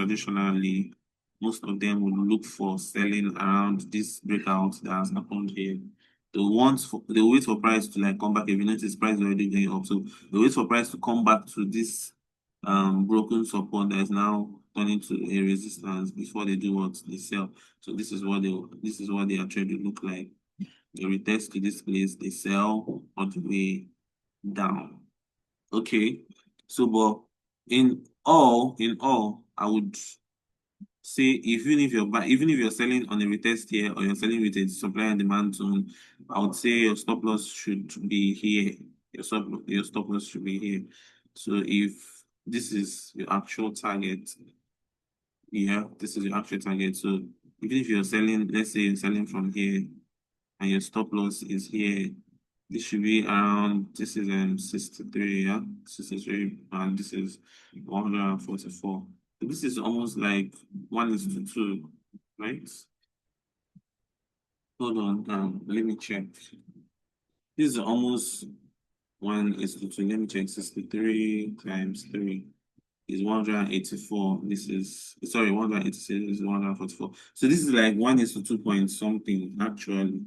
traditionally, most of them would look for selling around this breakout that has happened here. They wait for price to like come back. If you notice, price is already going up, so they wait for price to come back to this broken support that is now turning to a resistance before they do what they sell. So this is what their trade will look like. They retest to this place, they sell all the way down. Okay. So, but in all, I would say even if you're selling on a retest here or you're selling with a supply and demand zone, I would say your stop loss should be here. Your stop loss should be here. So if this is your actual target, yeah, this is your actual target. So even if you're selling, let's say you're selling from here and your stop loss is here, this should be around, this is 63, yeah, 63, and this is 144. So this is almost like 1:2, right? Hold on, let me check. This is almost 1:2. Let me check. 63 times 3 is 184. This is, sorry, 186 is 144. So this is like 1:2 point something actually.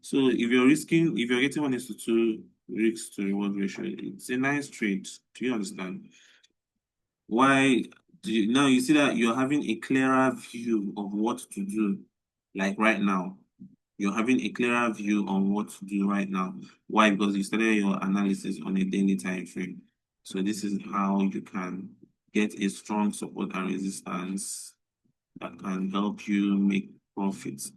So if you're getting 1:2 risk to reward ratio, it's a nice trade. Do you understand? Why now you see that you're having a clearer view of what to do, like right now. You're having a clearer view on what to do right now. Why? Because you started your analysis on a daily time frame. So this is how you can get a strong support and resistance that can help you make profits.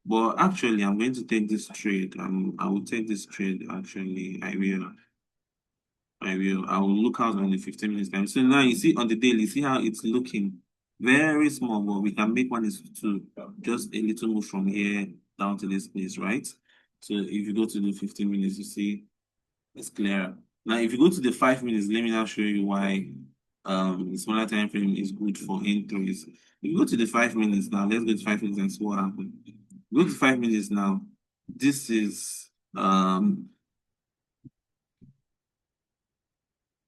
But actually, I'm going to take this trade. I will take this trade. Actually, I will. I will look out on the 15 minutes time. So now you see on the daily, see how it's looking very small, but we can make 1:2, just a little move from here down to this place, right? So if you go to the 15 minutes, you see it's clearer. Now, if you go to the 5 minutes, let me now show you why the smaller time frame is good for entries. If you go to the 5 minutes now, let's go to 5 minutes and see what happens. Go to 5 minutes now. This is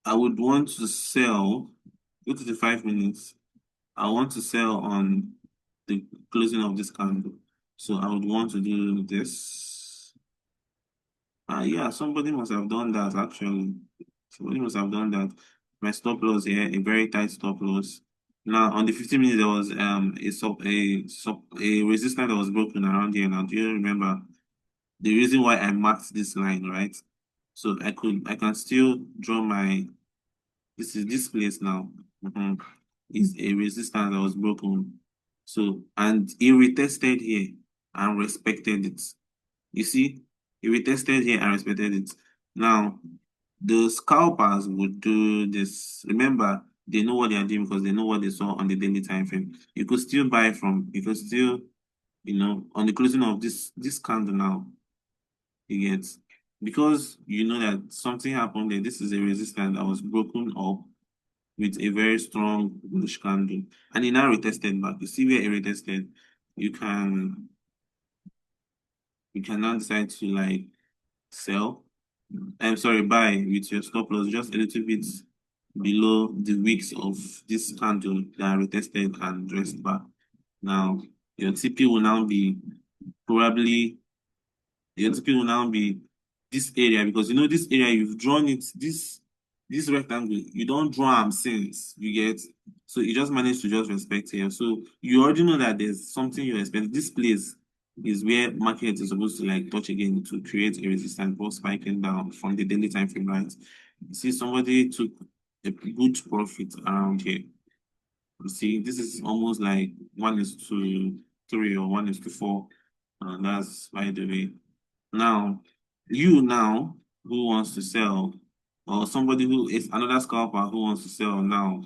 I would want to sell, go to the 5 minutes. I want to sell on the closing of this candle. So I would want to do this. Yeah, somebody must have done that actually. Somebody must have done that. My stop loss here, a very tight stop loss. Now on the 15 minutes there was a resistance that was broken around here. Now do you remember the reason why I marked this line, right? So I can still draw my, this is this place now. Is a resistance that was broken. So, and he retested here and respected it. You see, he retested here and respected it. Now, the scalpers would do this. Remember, they know what they are doing because they know what they saw on the daily time frame. You could still buy from, you could still, on the closing of this candle now, you get, because you know that something happened there. This is a resistance that was broken up with a very strong bullish candle, and it now retested back. You see where it retested, you can now decide to like sell. I'm sorry, buy with your stop loss just a little bit below the wicks of this candle that retested and dressed back. Now your TP will now be probably your TP will now be this area, because you know this area you've drawn it, this rectangle, you don't draw them since, you get, so you just managed to just respect here. So you already know that there's something you expect. This place is where market is supposed to like touch again to create a resistance before spiking down from the daily time frame, right? You see somebody took a good profit around here. You see, this is almost like 1:3 or 1:4. And that's by the way. Now, you now who wants to sell, or somebody who is another scalper who wants to sell now,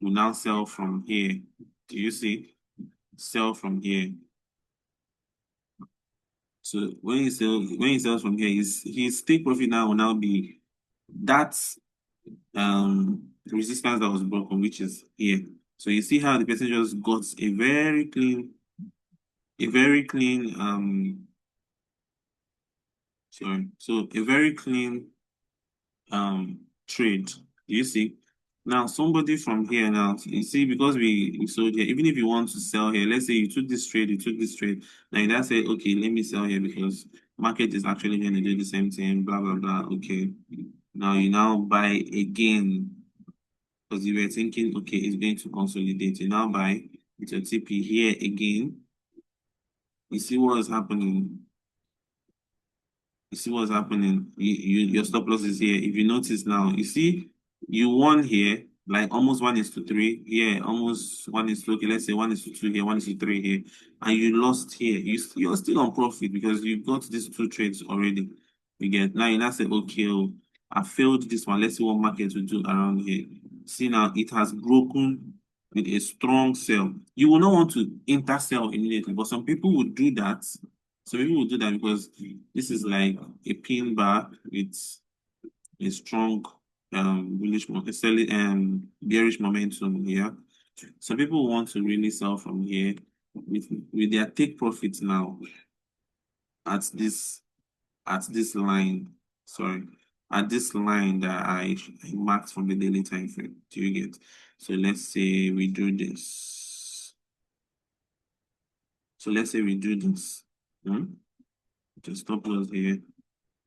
will now sell from here. Do you see? Sell from here. So when he sells from here, his take profit now will now be that resistance that was broken, which is here. So you see how the person just got a very clean sorry. So a very clean trade. Do you see? Now, somebody from here now, you see, because we sold here, even if you want to sell here, let's say you took this trade, now you just say, okay, let me sell here because market is actually going to do the same thing, blah, blah, blah. Okay. Now you now buy again because you were thinking, okay, it's going to consolidate. You now buy with your TP here again. You see what is happening. You see what's happening. Your stop loss is here. If you notice now, you see you won here, like almost 1:3 here, almost 1:2. Okay, let's say 1:2 here, 1:3 here, and you lost here. You're still on profit because you've got these two trades already. You get now. You now say, okay, oh, I failed this one. Let's see what market will do around here. See now, it has broken with a strong sell. You will not want to intersell immediately, but some people would do that. So people will do that because this is like a pin bar with a strong bullish bearish momentum here. So people want to really sell from here with their take profits now at this line. Sorry, at this line that I marked from the daily time frame. Do you get? So let's say we do this. So let's say we do this. Just stop loss here.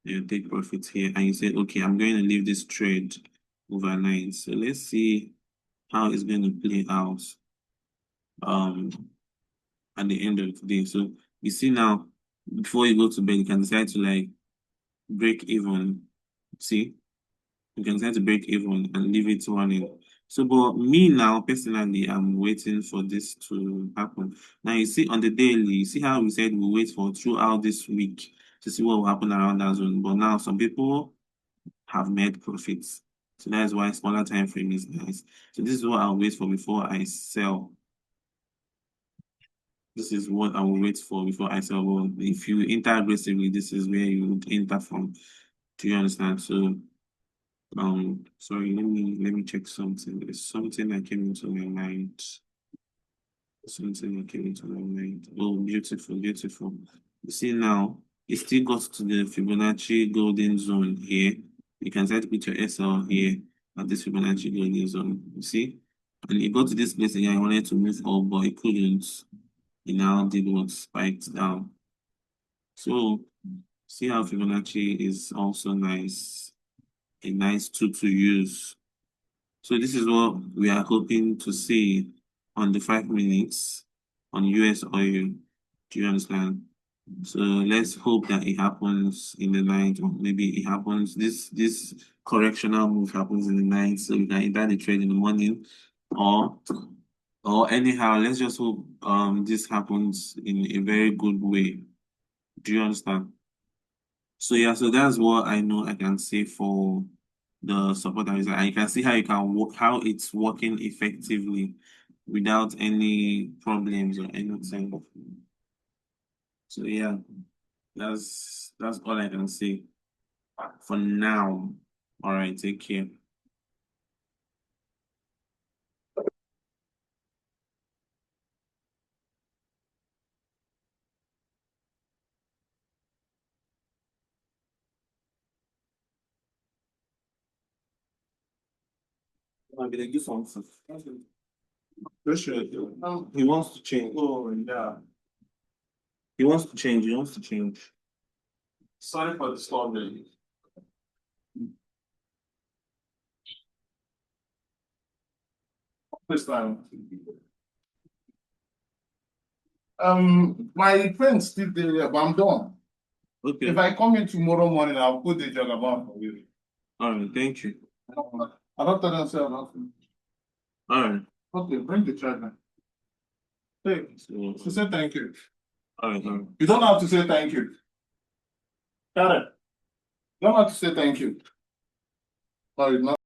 You take profits here, and you say, okay, I'm going to leave this trade overnight. So let's see how it's going to play out at the end of the day. So you see now, before you go to bed, you can decide to like break even. See, you can decide to break even and leave it running. So, but me now, personally, I'm waiting for this to happen. Now, you see on the daily, you see how we said we wait for throughout this week to see what will happen around that zone. But now, some people have made profits. So that is why smaller time frame is nice. So this is what I'll wait for before I sell. This is what I will wait for before I sell. Well, if you enter aggressively, this is where you would enter from. Do you understand? So sorry, let me check something. There's something that came into my mind. Something that came into my mind. Oh, beautiful, beautiful. You see now, it still got to the Fibonacci golden zone here. You can try to put your SL here at this Fibonacci golden zone. You see? And it got to this place again. I wanted to move up, but it couldn't. It now did what spiked down. So see how Fibonacci is also nice. A nice tool to use. So this is what we are hoping to see on the 5 minutes on US oil. Do you understand? So let's hope that it happens in the night, or maybe it happens this correctional move happens in the night, so we can either the trade in the morning, or anyhow. Let's just hope this happens in a very good way. Do you understand? So yeah, so that's what I know I can say for the support and you can see how you can work, how it's working effectively without any problems or anything. So yeah, that's all I can say for now. All right, take care. I'll be like, do something. He wants to change. Oh yeah. He wants to change. He wants to change. Sorry for the disturbing. This time. My friend's still there, but I'm done. Okay. If I come in tomorrow morning, I'll put the jog about for you. All right, thank you. I don't tell them say I'm not finished. All right. Okay, bring the charger. Hey, so say thank you. All right, all right. You don't have to say thank you. Got it. You don't have to say thank you. Sorry, not.